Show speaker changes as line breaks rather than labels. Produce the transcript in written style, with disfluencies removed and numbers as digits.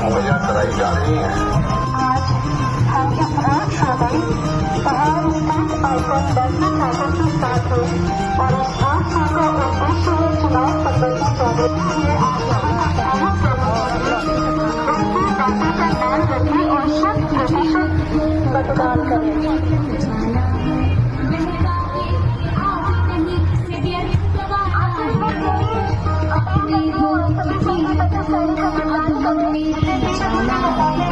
मुहैया कराई जा रही है।
आज हम अपराध सदन पहाड़ स्थित आइकन दर्शन नाटक के साथ हुए और इस हादसे का उद्देश्य है चुनाव संबंधी जागरूकता है। दाता का नाम रखें और 100% मतदान करें। सभी बच्चों का मतदान करने